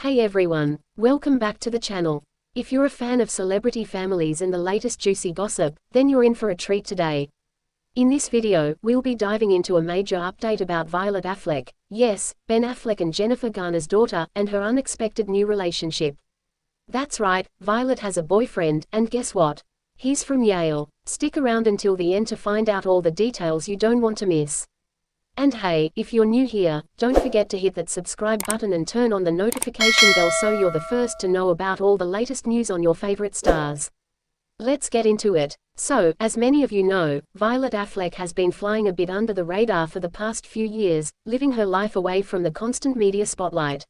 Hey everyone, welcome back to the channel. If you're a fan of celebrity families and the latest juicy gossip, then you're in for a treat today. In this video, we'll be diving into a major update about Violet Affleck, yes, Ben Affleck and Jennifer Garner's daughter, and her unexpected new relationship. That's right, Violet has a boyfriend, and guess what? He's from Yale. Stick around until the end to find out all the details you don't want to miss. And hey, if you're new here, don't forget to hit that subscribe button and turn on the notification bell so you're the first to know about all the latest news on your favorite stars. Let's get into it. So, as many of you know, Violet Affleck has been flying a bit under the radar for the past few years, living her life away from the constant media spotlight.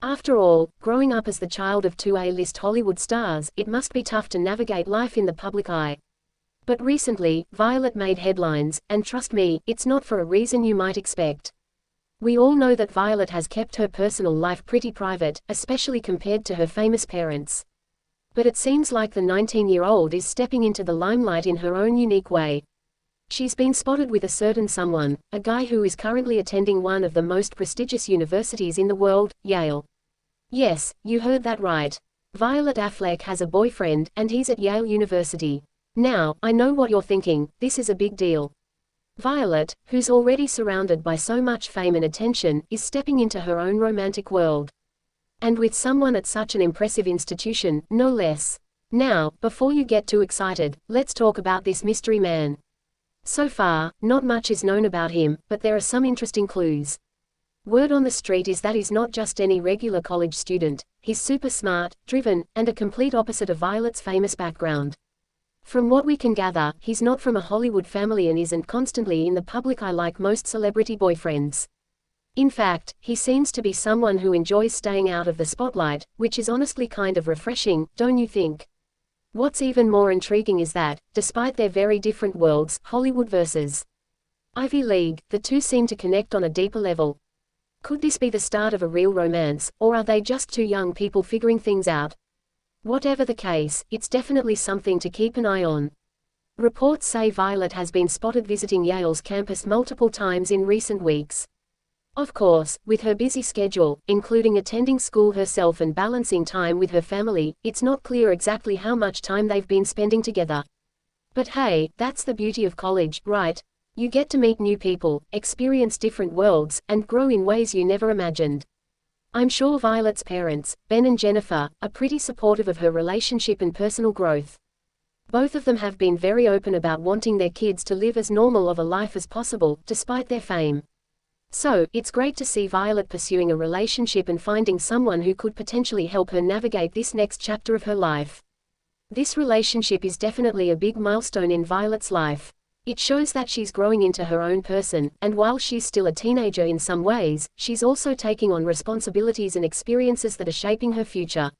After all, growing up as the child of two A-list Hollywood stars, it must be tough to navigate life in the public eye. But recently, Violet made headlines, and trust me, it's not for a reason you might expect. We all know that Violet has kept her personal life pretty private, especially compared to her famous parents. But it seems like the 19-year-old is stepping into the limelight in her own unique way. She's been spotted with a certain someone, a guy who is currently attending one of the most prestigious universities in the world, Yale. Yes, you heard that right. Violet Affleck has a boyfriend, and he's at Yale University. Now, I know what you're thinking, this is a big deal. Violet, who's already surrounded by so much fame and attention, is stepping into her own romantic world. And with someone at such an impressive institution, no less. Now, before you get too excited, let's talk about this mystery man. So far, not much is known about him, but there are some interesting clues. Word on the street is that he's not just any regular college student, he's super smart, driven, and a complete opposite of Violet's famous background. From what we can gather, he's not from a Hollywood family and isn't constantly in the public eye like most celebrity boyfriends. In fact, he seems to be someone who enjoys staying out of the spotlight, which is honestly kind of refreshing, don't you think? What's even more intriguing is that, despite their very different worlds, Hollywood versus Ivy League, the two seem to connect on a deeper level. Could this be the start of a real romance, or are they just two young people figuring things out? Whatever the case, it's definitely something to keep an eye on. Reports say Violet has been spotted visiting Yale's campus multiple times in recent weeks. Of course, with her busy schedule, including attending school herself and balancing time with her family, it's not clear exactly how much time they've been spending together. But hey, that's the beauty of college, right? You get to meet new people, experience different worlds, and grow in ways you never imagined. I'm sure Violet's parents, Ben and Jennifer, are pretty supportive of her relationship and personal growth. Both of them have been very open about wanting their kids to live as normal of a life as possible, despite their fame. So, it's great to see Violet pursuing a relationship and finding someone who could potentially help her navigate this next chapter of her life. This relationship is definitely a big milestone in Violet's life. It shows that she's growing into her own person, and while she's still a teenager in some ways, she's also taking on responsibilities and experiences that are shaping her future.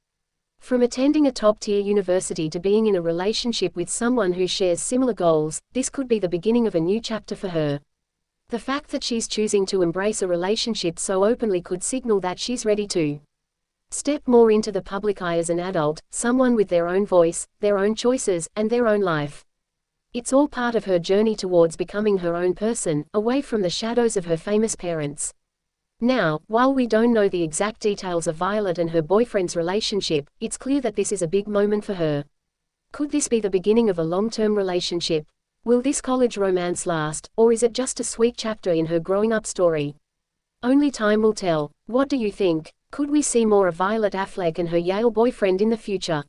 From attending a top-tier university to being in a relationship with someone who shares similar goals, this could be the beginning of a new chapter for her. The fact that she's choosing to embrace a relationship so openly could signal that she's ready to step more into the public eye as an adult, someone with their own voice, their own choices, and their own life. It's all part of her journey towards becoming her own person, away from the shadows of her famous parents. Now, while we don't know the exact details of Violet and her boyfriend's relationship, it's clear that this is a big moment for her. Could this be the beginning of a long-term relationship? Will this college romance last, or is it just a sweet chapter in her growing-up story? Only time will tell. What do you think? Could we see more of Violet Affleck and her Yale boyfriend in the future?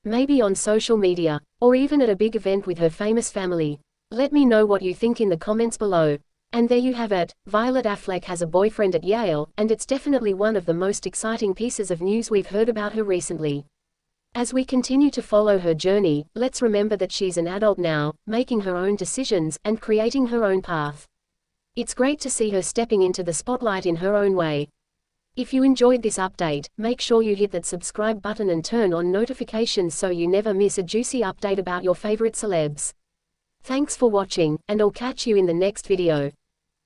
Maybe on social media, or even at a big event with her famous family. Let me know what you think in the comments below. And there you have it, Violet Affleck has a boyfriend at Yale, and it's definitely one of the most exciting pieces of news we've heard about her recently. As we continue to follow her journey, let's remember that she's an adult now, making her own decisions, and creating her own path. It's great to see her stepping into the spotlight in her own way. If you enjoyed this update, make sure you hit that subscribe button and turn on notifications so you never miss a juicy update about your favorite celebs. Thanks for watching, and I'll catch you in the next video.